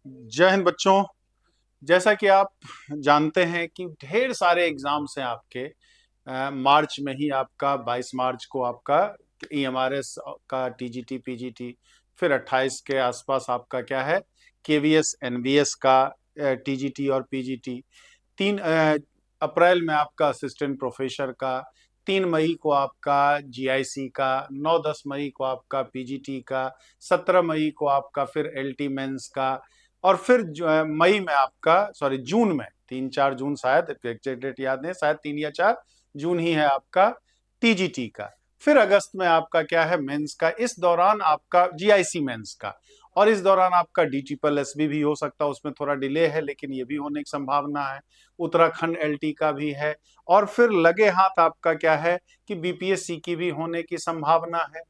जय हिंद बच्चों। जैसा कि आप जानते हैं कि ढेर सारे एग्जाम्स हैं आपके। मार्च में ही आपका 22 मार्च को आपका ईएमआरएस का टीजीटी पीजीटी, फिर 28 के आसपास आपका क्या है केवीएस एनवीएस का टीजीटी और पीजीटी। 3 अप्रैल में आपका असिस्टेंट प्रोफेसर का, 3 मई को आपका जीआईसी का, 9-10 मई को आपका पीजीटी का, 17 मई को आपका फिर एलटी मेंस का, और फिर मई में आपका सॉरी जून में 3-4 जून, शायद एग्जैक्ट डेट याद नहीं, शायद 3 या 4 जून ही है आपका टीजीटी का। फिर अगस्त में आपका क्या है मेंस का, इस दौरान आपका जीआईसी मेंस का, और इस दौरान आपका डीटीपीएल भी हो सकता है, उसमें थोड़ा डिले है लेकिन ये भी होने की संभावना है। उत्तराखंड एलटी का भी है, और फिर लगे हाथ आपका क्या है कि बीपीएससी की भी होने की संभावना है।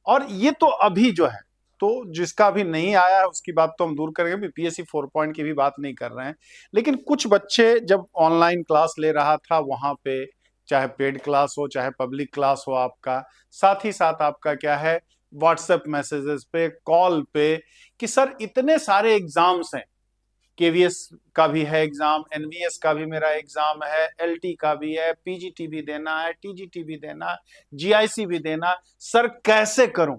और ये तो अभी जो है, तो जिसका भी नहीं आया है उसकी बात तो हम दूर करेंगे, बीपीएससी 4 पॉइंट की भी बात नहीं कर रहे हैं। लेकिन कुछ बच्चे जब ऑनलाइन क्लास ले रहा था वहां पे, चाहे पेड क्लास हो चाहे पब्लिक क्लास हो आपका, साथ ही साथ आपका क्या है व्हाट्सएप मैसेजेस पे, कॉल पे, कि सर इतने सारे एग्जाम्स हैं, केवीएस का भी है एग्जाम, एनवीएस का भी मेरा एग्जाम है, एलटी का भी है, पीजीटी भी देना है, टीजीटी भी देना है, जीआईसी भी देना है, सर कैसे करूं?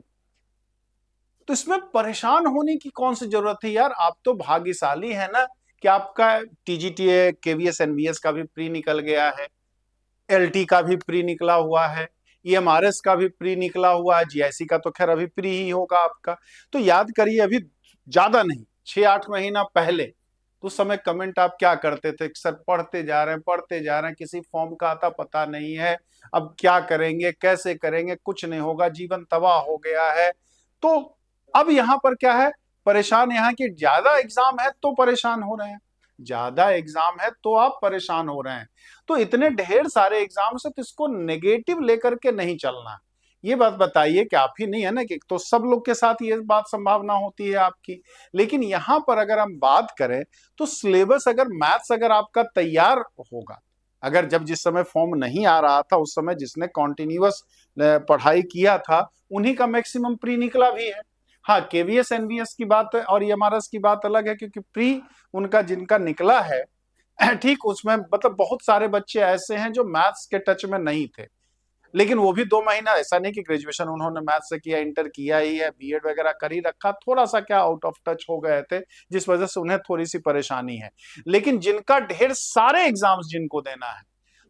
तो इसमें परेशान होने की कौन सी जरूरत है यार, आप तो भाग्यशाली है ना कि आपका टीजीटी केवीएस एनवीएस का भी प्री निकल गया है, एलटी का भी प्री निकला हुआ है, ईएमआरएस का भी प्री निकला हुआ है, जीआईसी का तो खैर अभी प्री ही होगा आपका। तो याद करिए, अभी ज्यादा नहीं, 6-8 महीना पहले तो उस समय कमेंट आप क्या करते थे, सर पढ़ते जा रहे हैं पढ़ते जा रहे हैं, किसी फॉर्म का आता पता नहीं है, अब क्या करेंगे कैसे करेंगे, कुछ नहीं होगा, जीवन तबाह हो गया है। तो अब यहाँ पर क्या है, परेशान यहाँ की ज्यादा एग्जाम है तो परेशान हो रहे हैं, ज्यादा एग्जाम है तो आप परेशान हो रहे हैं। तो इतने ढेर सारे एग्जाम से तो इसको नेगेटिव लेकर के नहीं चलना। ये बात बताइए कि आप ही नहीं है ना, कि तो सब लोग के साथ ये बात संभावना होती है आपकी। लेकिन यहां पर अगर हम बात करें तो सिलेबस, अगर मैथ्स अगर आपका तैयार होगा, अगर जब जिस समय फॉर्म नहीं आ रहा था उस समय जिसने कॉन्टिन्यूअस पढ़ाई किया था उन्हीं का मैक्सिमम प्री निकला भी है। हाँ, केवीएस एनवीएस की बात और ईएमआरएस की बात अलग है, क्योंकि प्री उनका जिनका निकला है ठीक, उसमें मतलब बहुत सारे बच्चे ऐसे हैं जो मैथ्स के टच में नहीं थे, लेकिन वो भी 2 महीना, ऐसा नहीं कि ग्रेजुएशन उन्होंने मैथ्स से किया, इंटर किया ही है, बीएड वगैरह कर ही रखा, थोड़ा सा क्या आउट ऑफ टच हो गए थे जिस वजह से उन्हें थोड़ी सी परेशानी है। लेकिन जिनका ढेर सारे एग्जाम्स जिनको देना है,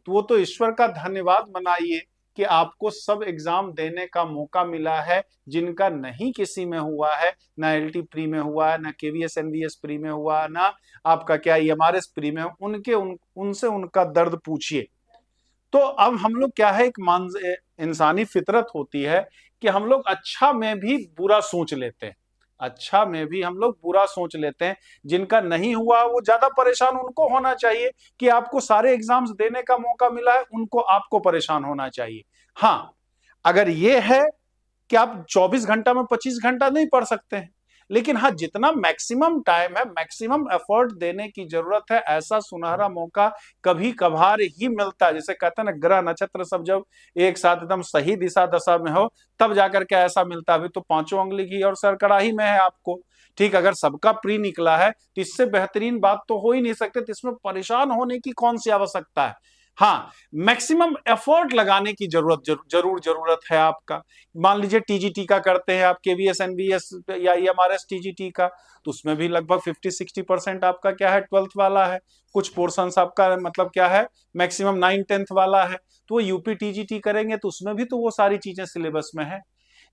तो वो तो ईश्वर का धन्यवाद मनाइए कि आपको सब एग्जाम देने का मौका मिला है। जिनका नहीं किसी में हुआ है, ना एलटी प्री में हुआ है, ना केवीएस एनवीएस प्री में हुआ है, ना आपका क्या ईएमआरएस प्री में, उनसे उनका दर्द पूछिए। तो अब हम लोग क्या है, एक इंसानी फितरत होती है कि हम लोग अच्छा में भी बुरा सोच लेते हैं, अच्छा में भी हम लोग बुरा सोच लेते हैं। जिनका नहीं हुआ वो ज्यादा परेशान उनको होना चाहिए कि आपको सारे एग्जाम्स देने का मौका मिला है, उनको आपको परेशान होना चाहिए। हाँ, अगर ये है कि आप 24 घंटा में 25 घंटा नहीं पढ़ सकते हैं, लेकिन हाँ जितना मैक्सिमम टाइम है मैक्सिमम एफर्ट देने की जरूरत है। ऐसा सुनहरा मौका कभी कभार ही मिलता है, जैसे कहते हैं ना, ग्रह नक्षत्र सब जब एक साथ एकदम सही दिशा दशा में हो तब जाकर के ऐसा मिलता है। अभी तो पांचों उंगली की और सरकड़ाही में है आपको। ठीक, अगर सबका प्री निकला है तो इससे बेहतरीन बात तो हो ही नहीं सकती, तो इसमें परेशान होने की कौन सी आवश्यकता है। हाँ, मैक्सिमम एफर्ट लगाने की जरूरत है आपका। मान लीजिए टीजीटी का करते हैं आप, केवीएस एनवीएस या ईएमआरएस टीजीटी का, तो उसमें भी लगभग 50-60% आपका क्या है 12th वाला है, कुछ पोर्शन आपका मतलब क्या है मैक्सिमम 9-10th वाला है। तो वो यूपी टीजीटी करेंगे तो उसमें भी तो वो सारी चीजें सिलेबस में है।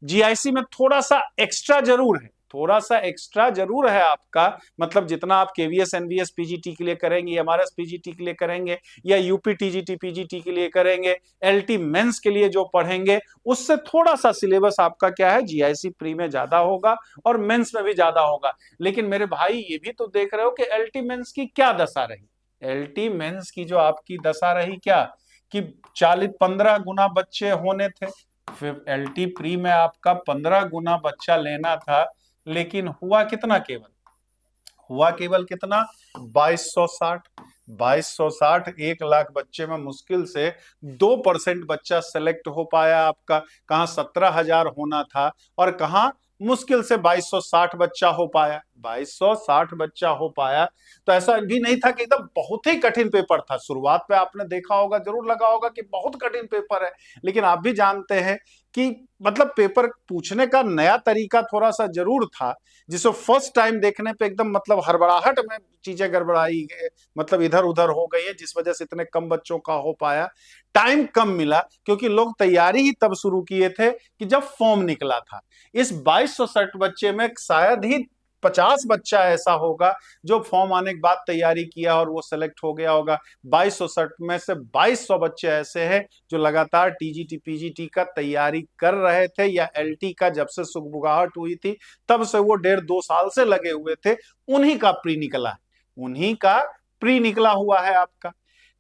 जीआईसी में थोड़ा सा एक्स्ट्रा जरूर है, थोड़ा सा एक्स्ट्रा जरूर है आपका, मतलब जितना आप केवीएस एनवीएस पीजीटी के लिए करेंगे, एमआरएस पीजीटी के लिए करेंगे, या यूपी टीजीटी पीजीटी के लिए करेंगे, एलटी मेंस के लिए जो पढ़ेंगे, उससे थोड़ा सा सिलेबस आपका क्या है जीआईसी प्री में ज्यादा होगा और मेंस में भी ज्यादा होगा। लेकिन मेरे भाई ये भी तो देख रहे हो कि एलटी मेंस की क्या दशा रही, एलटी मेंस की जो आपकी दशा रही क्या, कि 40-15 गुना बच्चे होने थे, फिर एलटी प्री में आपका 15 गुना बच्चा लेना था, लेकिन हुआ कितना, केवल हुआ केवल कितना 2260। 2260, 1 लाख बच्चे में मुश्किल से 2% बच्चा सेलेक्ट हो पाया आपका। कहाँ 17,000 होना था और कहाँ मुश्किल से 2260 बच्चा हो पाया। 2260 बच्चा हो पाया। तो ऐसा भी नहीं था कि एकदम बहुत ही कठिन पेपर था। शुरुआत पे आपने देखा होगा, जरूर लगा होगा कि बहुत कठिन पेपर है, लेकिन आप भी जानते हैं कि मतलब पेपर पूछने का नया तरीका थोड़ा सा जरूर था, जिसको फर्स्ट टाइम देखने पे एकदम मतलब हड़बड़ाहट में चीजें गड़बड़ाई, मतलब इधर उधर हो गई है, जिस वजह से इतने कम बच्चों का हो पाया। टाइम कम मिला क्योंकि लोग तैयारी ही तब शुरू किए थे कि जब फॉर्म निकला था। इस 2260 बच्चे में शायद ही 50 बच्चा ऐसा होगा जो फॉर्म आने के बाद तैयारी किया और वो सेलेक्ट हो गया होगा। 2260 में से 2200 बच्चे ऐसे हैं जो लगातार टीजीटी पीजीटी का तैयारी कर रहे थे, या एलटी का जब से सुगबुगाहट हुई थी तब से वो 1.5-2 साल से लगे हुए थे। उन्हीं का प्री निकला है, उन्हीं का प्री निकला हुआ है आपका।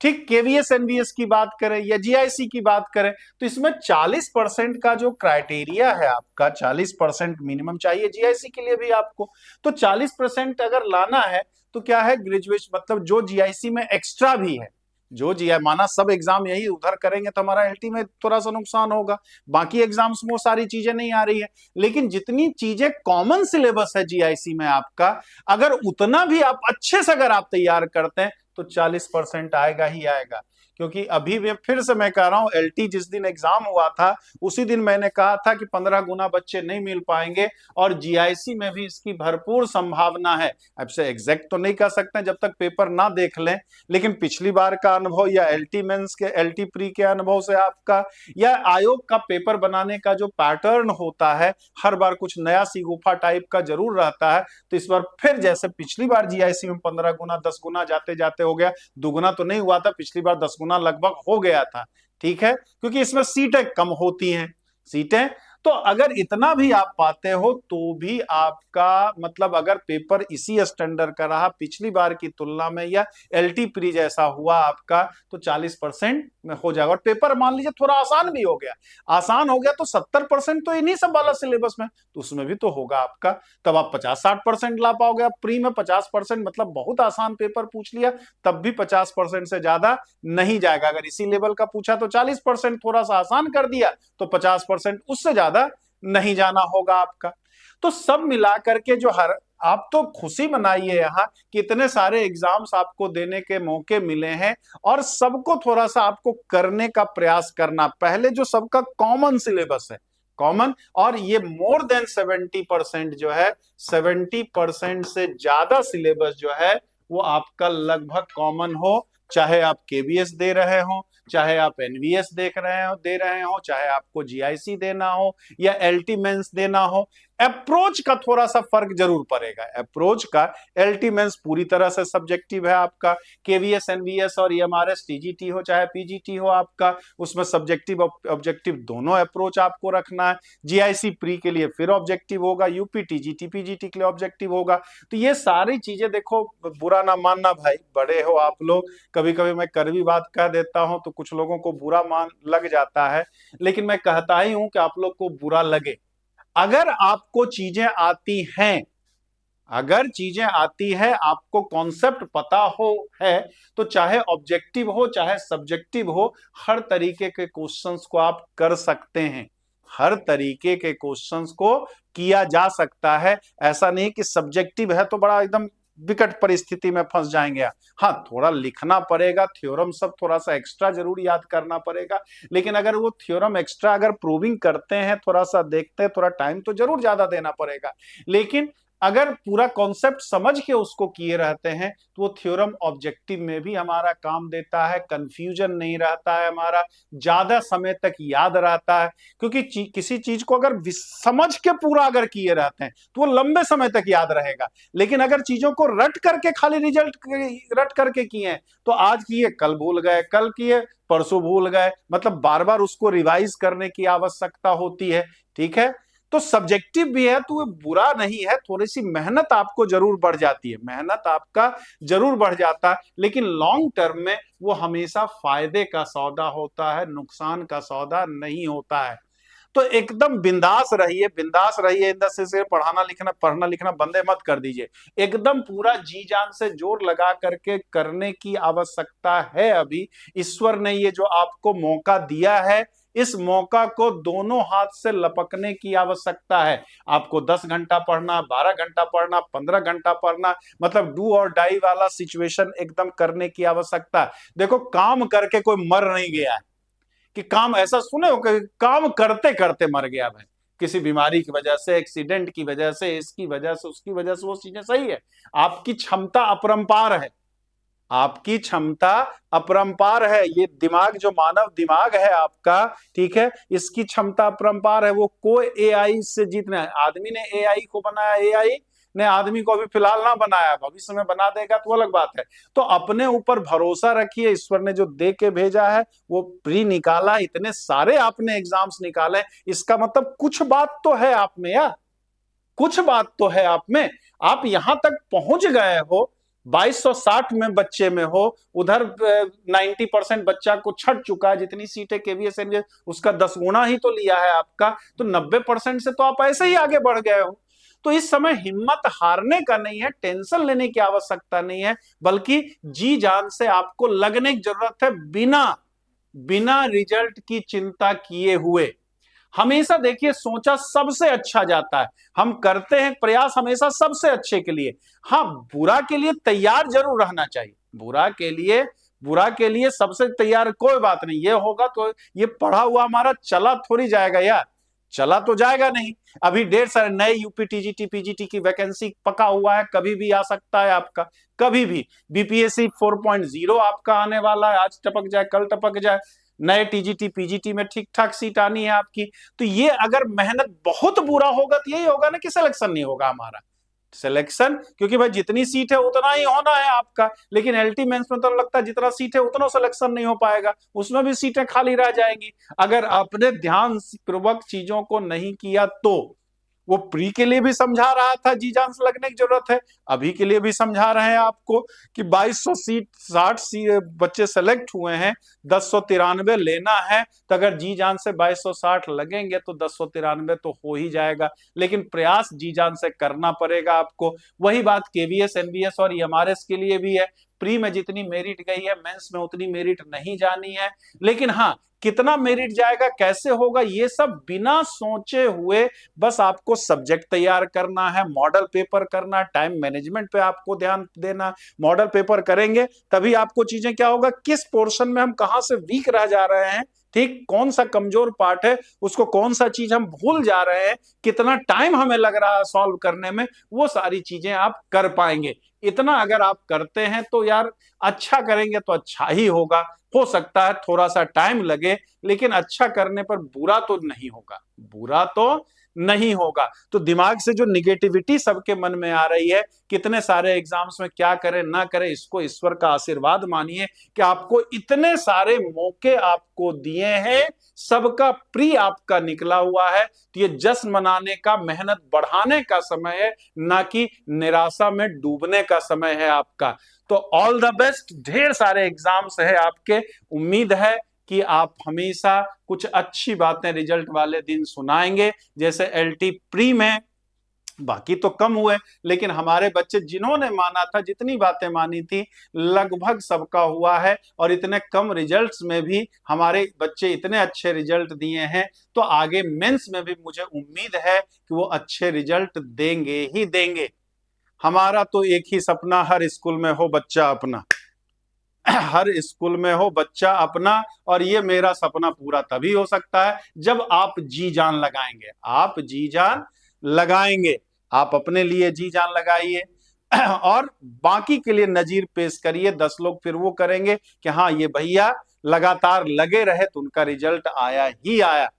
ठीक, केवीएस एनवीएस की बात करें या जीआईसी की बात करें, तो इसमें 40% का जो क्राइटेरिया है आपका, 40% मिनिमम चाहिए जीआईसी के लिए भी आपको। तो 40% अगर लाना है तो क्या है, ग्रेजुएशन मतलब जो जीआईसी में एक्स्ट्रा भी है, जो जीआई माना सब एग्जाम यही उधर करेंगे तो हमारा एलटी में थोड़ा सा नुकसान होगा, बाकी एग्जाम्स में वो सारी चीजें नहीं आ रही है। लेकिन जितनी चीजें कॉमन सिलेबस है जीआईसी में आपका, अगर उतना भी आप अच्छे से अगर आप तैयार करते हैं तो 40% आएगा ही आएगा। क्योंकि अभी भी फिर से मैं कह रहा हूं, एलटी जिस दिन एग्जाम हुआ था उसी दिन मैंने कहा था कि 15 गुना बच्चे नहीं मिल पाएंगे, और जीआईसी में भी इसकी भरपूर संभावना है। अब से एग्जैक्ट तो नहीं कह सकते जब तक पेपर ना देख लें, लेकिन पिछली बार का अनुभव या एलटी मेंस के एलटी प्री के अनुभव से आपका, या आयोग का पेपर बनाने का जो पैटर्न होता है, हर बार कुछ नया सी गुफा टाइप का जरूर रहता है। तो इस बार फिर जैसे पिछली बार जीआईसी में 15 गुना 10 गुना जाते जाते हो गया, दुगुना तो नहीं हुआ था, पिछली बार 10 गुना लगभग हो गया था। ठीक है, क्योंकि इसमें सीटें कम होती हैं, सीटें। तो अगर इतना भी आप पाते हो तो भी आपका मतलब अगर पेपर इसी स्टैंडर्ड का रहा पिछली बार की तुलना में, या एलटी प्री जैसा हुआ आपका, तो 40% में हो जाएगा। और पेपर मान लीजिए थोड़ा आसान भी हो गया, आसान हो गया तो 70% तो इन्हीं सब वाला सिलेबस में, तो उसमें भी तो होगा आपका। तब आप 50-60% ला पाओगे। आप प्री में 50% मतलब बहुत आसान पेपर पूछ लिया, तब भी 50% से ज्यादा नहीं जाएगा। अगर इसी लेवल का पूछा तो 40%, थोड़ा सा आसान कर दिया तो 50%, उससे ज्यादा नहीं जाना होगा आपका। तो सब मिलाकर के जो हर, आप तो खुशी मनाइए यहाँ कि इतने सारे एग्जाम्स आपको देने के मौके मिले हैं, और सबको थोड़ा सा आपको करने का प्रयास करना। पहले जो सबका कॉमन सिलेबस है, कॉमन, और ये मोर देन 70% जो है, 70% से ज्यादा सिलेबस जो है वो आपका लगभग कॉमन हो। चाहे आप केबीएस दे रहे हो, चाहे आप एनवीएस दे रहे हो, चाहे आपको जीआईसी देना हो या एलटी मेंस देना हो, अप्रोच का थोड़ा सा फर्क जरूर पड़ेगा। अप्रोच का, एलटी मेंस पूरी तरह से सब्जेक्टिव है आपका, केवीएस एनवीएस और ईएमआरएस टीजीटी हो चाहे पीजीटी हो आपका, उसमें सब्जेक्टिव ऑब्जेक्टिव दोनों अप्रोच आपको रखना है। जीआईसी प्री के लिए फिर ऑब्जेक्टिव होगा, यूपी टीजीटी पीजीटी के लिए ऑब्जेक्टिव होगा। तो ये सारी चीजें देखो, बुरा ना मानना भाई, बड़े हो आप लोग, कभी कभी मैं कड़वी बात कह देता हूं तो कुछ लोगों को बुरा मान लग जाता है, लेकिन मैं कहता ही हूं कि आप लोग को बुरा लगे। अगर आपको चीजें आती हैं, अगर चीजें आती है, आपको कॉन्सेप्ट पता हो है, तो चाहे ऑब्जेक्टिव हो चाहे सब्जेक्टिव हो, हर तरीके के क्वेश्चंस को आप कर सकते हैं। हर तरीके के क्वेश्चंस को किया जा सकता है। ऐसा नहीं कि सब्जेक्टिव है तो बड़ा एकदम विकट परिस्थिति में फंस जाएंगे। हाँ, थोड़ा लिखना पड़ेगा, थ्योरम सब थोड़ा सा एक्स्ट्रा जरूर याद करना पड़ेगा, लेकिन अगर वो थ्योरम एक्स्ट्रा अगर प्रूविंग करते हैं, थोड़ा सा देखते हैं, थोड़ा टाइम तो जरूर ज्यादा देना पड़ेगा। लेकिन अगर पूरा कॉन्सेप्ट समझ के उसको किए रहते हैं तो वो थ्योरम ऑब्जेक्टिव में भी हमारा काम देता है, कंफ्यूजन नहीं रहता है हमारा, ज्यादा समय तक याद रहता है। क्योंकि किसी चीज को अगर समझ के पूरा अगर किए रहते हैं तो वो लंबे समय तक याद रहेगा। लेकिन अगर चीजों को रट करके खाली रिजल्ट रट करके किए तो आज किए कल भूल गए, कल किए परसों भूल गए, मतलब बार बार उसको रिवाइज करने की आवश्यकता होती है। ठीक है, तो सब्जेक्टिव भी है तो वो बुरा नहीं है, थोड़ी सी मेहनत आपको जरूर बढ़ जाती है, मेहनत आपका जरूर बढ़ जाता है, लेकिन लॉन्ग टर्म में वो हमेशा फायदे का सौदा होता है, नुकसान का सौदा नहीं होता है। तो एकदम बिंदास रहिए, बिंदास रहिए। इन से पढ़ना लिखना बंदे मत कर दीजिए, एकदम पूरा जी जान से जोर लगा करके करने की आवश्यकता है। अभी ईश्वर ने ये जो आपको मौका दिया है, इस मौका को दोनों हाथ से लपकने की आवश्यकता है। आपको 10 घंटा पढ़ना, 12 घंटा पढ़ना, 15 घंटा पढ़ना, मतलब डू और डाई वाला सिचुएशन एकदम करने की आवश्यकता है। देखो, काम करके कोई मर नहीं गया है कि काम ऐसा सुने हो कि काम करते करते मर गया भाई, किसी बीमारी की वजह से, एक्सीडेंट की वजह से, इसकी वजह से, उसकी वजह से, वो चीजें सही है। आपकी क्षमता अपरंपार है, आपकी क्षमता अपरंपार है। ये दिमाग जो मानव दिमाग है आपका, ठीक है, इसकी क्षमता अपरंपार है। वो कोई एआई से जीतना है। आदमी ने एआई को बनाया, एआई ने आदमी को अभी फिलहाल ना बनाया, भविष्य में बना देगा तो अलग बात है। तो अपने ऊपर भरोसा रखिए, ईश्वर ने जो दे के भेजा है वो प्री निकाला, इतने सारे आपने एग्जाम्स निकाले, इसका मतलब कुछ बात तो है आप में यार, कुछ बात तो है आप में। आप यहां तक पहुंच गए हो, 2260 में बच्चे में हो, उधर 90% बच्चा को छट चुका है, जितनी सीटें केवीएस एनवीएस उसका 10 गुना ही तो लिया है आपका, तो 90% से तो आप ऐसे ही आगे बढ़ गए हो। तो इस समय हिम्मत हारने का नहीं है, टेंशन लेने की आवश्यकता नहीं है, बल्कि जी जान से आपको लगने की जरूरत है, बिना बिना रिजल्ट की चिंता किए हुए। हमेशा देखिए, सोचा सबसे अच्छा जाता है, हम करते हैं प्रयास हमेशा सबसे अच्छे के लिए। हाँ, बुरा के लिए तैयार जरूर रहना चाहिए, बुरा के लिए सबसे तैयार, कोई बात नहीं, ये होगा तो ये पढ़ा हुआ हमारा चला थोड़ी जाएगा यार, चला तो जाएगा नहीं। अभी ढेर सारे नए यूपी टीजीटी पीजीटी की वैकेंसी पका हुआ है, कभी भी आ सकता है आपका, कभी भी। बीपीएससी 4.0 आपका आने वाला है, आज टपक जाए कल टपक जाए। नए टीजीटी पीजीटी में ठीक ठाक सीट आनी है आपकी। तो ये अगर मेहनत बहुत बुरा होगा तो यही होगा ना कि सिलेक्शन नहीं होगा हमारा, सिलेक्शन, क्योंकि भाई जितनी सीट है उतना ही होना है आपका। लेकिन एलटी मेंस में तो लगता है जितना सीट है उतना सिलेक्शन नहीं हो पाएगा, उसमें भी सीटें खाली रह जाएंगी। अगर आपने ध्यान पूर्वक चीजों को नहीं किया तो। वो प्री के लिए भी समझा रहा था, जी जान से लगने की जरूरत है, अभी के लिए भी समझा रहे हैं आपको कि 2200 सीट, 60 बच्चे सेलेक्ट हुए हैं, 1093 लेना है, तो अगर जी जान से 2260 लगेंगे तो 1093 तो हो ही जाएगा। लेकिन प्रयास जी जान से करना पड़ेगा आपको। वही बात केवीएस एनवीएस और ईएमआरएस के लिए भी है। प्री में जितनी मेरिट गई है, मेंस में उतनी मेरिट नहीं जानी है। लेकिन हाँ, कितना मेरिट जाएगा, कैसे होगा, ये सब बिना सोचे हुए बस आपको सब्जेक्ट तैयार करना है, मॉडल पेपर करना, टाइम मैनेजमेंट पे आपको ध्यान देना। मॉडल पेपर करेंगे तभी आपको चीजें क्या होगा, किस पोर्शन में हम कहां से वीक रह जा रहे हैं, ठीक, कौन सा कमजोर पार्ट है, उसको कौन सा चीज हम भूल जा रहे हैं, कितना टाइम हमें लग रहा है सॉल्व करने में, वो सारी चीजें आप कर पाएंगे। इतना अगर आप करते हैं तो यार, अच्छा करेंगे तो अच्छा ही होगा। हो सकता है थोड़ा सा टाइम लगे, लेकिन अच्छा करने पर बुरा तो नहीं होगा, बुरा तो नहीं होगा। तो दिमाग से जो निगेटिविटी सबके मन में आ रही है, कितने सारे एग्जाम्स में क्या करें ना करें, इसको ईश्वर का आशीर्वाद मानिए कि आपको इतने सारे मौके आपको दिए हैं, सबका प्री आपका निकला हुआ है। तो ये जश्न मनाने का, मेहनत बढ़ाने का समय है, ना कि निराशा में डूबने का समय है आपका। तो ऑल द बेस्ट, ढेर सारे एग्जाम्स है आपके, उम्मीद है कि आप हमेशा कुछ अच्छी बातें रिजल्ट वाले दिन सुनाएंगे। जैसे एलटी प्री में बाकी तो कम हुए, लेकिन हमारे बच्चे जिन्होंने माना था, जितनी बातें मानी थी, लगभग सबका हुआ है। और इतने कम रिजल्ट्स में भी हमारे बच्चे इतने अच्छे रिजल्ट दिए हैं, तो आगे मेंस में भी मुझे उम्मीद है कि वो अच्छे रिजल्ट देंगे ही देंगे। हमारा तो एक ही सपना, हर स्कूल में हो बच्चा अपना, हर स्कूल में हो बच्चा अपना। और ये मेरा सपना पूरा तभी हो सकता है जब आप जी जान लगाएंगे, आप जी जान लगाएंगे, आप अपने लिए जी जान लगाइए और बाकी के लिए नजीर पेश करिए। 10 लोग फिर वो करेंगे कि हाँ, ये भैया लगातार लगे रहे तो उनका रिजल्ट आया ही आया,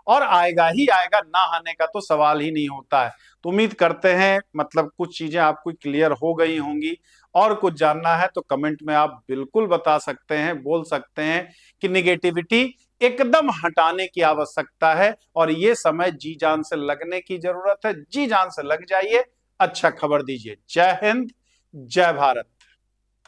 और आएगा ही आएगा, ना आने का तो सवाल ही नहीं होता है। तो उम्मीद करते हैं मतलब कुछ चीजें आपको क्लियर हो गई होंगी। और कुछ जानना है तो कमेंट में आप बिल्कुल बता सकते हैं, बोल सकते हैं कि निगेटिविटी एकदम हटाने की आवश्यकता है, और ये समय जी जान से लगने की जरूरत है। जी जान से लग जाइए, अच्छा खबर दीजिए। जय हिंद, जय भारत।